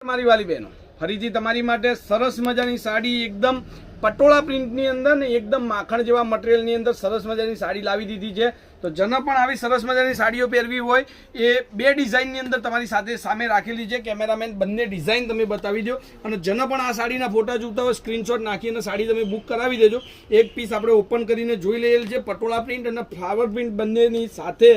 મારી વાલી બહેનો, ફરીથી તમારી માટે સરસ મજાની સાડી એકદમ પટોળા પ્રિન્ટની અંદર ને એકદમ માખણ જેવા મટીરિયલની અંદર સરસ મજાની સાડી લાવી દીધી છે. તો જેને પણ આવી સરસ મજાની સાડીઓ પહેરવી હોય એ બે ડિઝાઇનની અંદર તમારી સાથે સામે રાખેલી છે. કેમેરામેન બંને ડિઝાઇન તમે બતાવી દો અને જેને પણ આ સાડીના ફોટા જોતા હોય સ્ક્રીનશોટ નાખીને સાડી તમે બુક કરાવી દેજો. એક પીસ આપણે ઓપન કરીને જોઈ લઈએ છે. પટોળા પ્રિન્ટ અને ફ્લાવર પ્રિન્ટ બંનેની સાથે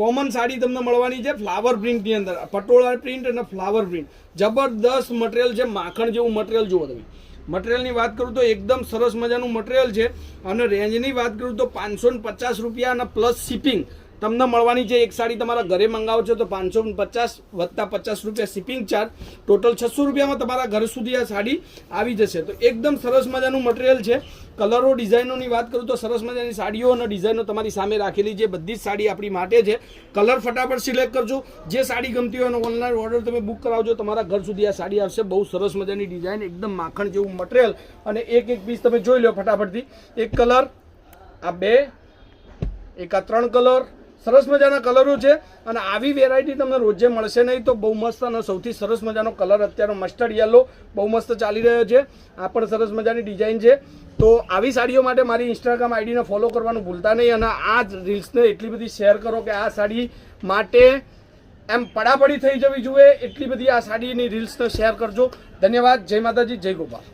કોમન સાડી તમને મળવાની છે. ફ્લાવર પ્રિન્ટની અંદર પટોળા પ્રિન્ટ અને ફ્લાવર પ્રિન્ટ જબરદસ્ત મટીરિયલ છે. માખણ જેવું મટીરિયલ જુઓ તમે. મટીરિયલની વાત કરું તો એકદમ સરસ મજાનું મટીરિયલ છે અને રેન્જની વાત કરું તો 550 રૂપિયા અને પ્લસ શિપિંગ તમને મળવાની છે. એક સાડી તમારા ઘરે મંગાવો છો તો 550 વત્તા 50 રૂપિયા શિપિંગ ચાર્જ, ટોટલ 600 રૂપિયામાં તમારા ઘર સુધી આ સાડી આવી જશે. તો એકદમ સરસ મજાનું મટીરિયલ છે. કલરો ડિઝાઇનોની વાત કરું તો સરસ મજાની સાડીઓ અને ડિઝાઇનો તમારી સામે રાખેલી છે. બધી જ સાડી આપણી માટે છે. કલર ફટાફટ સિલેક્ટ કરજો. જે સાડી ગમતી હોય એનો ઓનલાઈન ઓર્ડર તમે બુક કરાવજો. તમારા ઘર સુધી આ સાડી આવશે. બહુ સરસ મજાની ડિઝાઇન, એકદમ માખણ જેવું મટીરિયલ અને એક એક પીસ તમે જોઈ લો ફટાફટથી. એક કલર, આ બે, એક આ ત્રણ કલર, સરસ મજાના કલરો છે અને આવી વેરાયટી તમને રોજે મળશે નહીં. તો બહુ મસ્ત અને સૌથી સરસ મજાનો કલર અત્યારનો મસ્ટર્ડ યલો બહુ મસ્ત ચાલી રહ્યો છે. આ પણ સરસ મજાની ડિઝાઇન છે. તો આવી સાડીઓ માટે મારી ઇન્સ્ટાગ્રામ આઈડીને ફોલો કરવાનું ભૂલતા નહીં અને આ જ રીલ્સને એટલી બધી શેર કરો કે આ સાડી માટે એમ પડાપડી થઈ જવી જોઈએ. એટલી બધી આ સાડીની રીલ્સને શેર કરજો. ધન્યવાદ. જય માતાજી, જય ગોપાલ.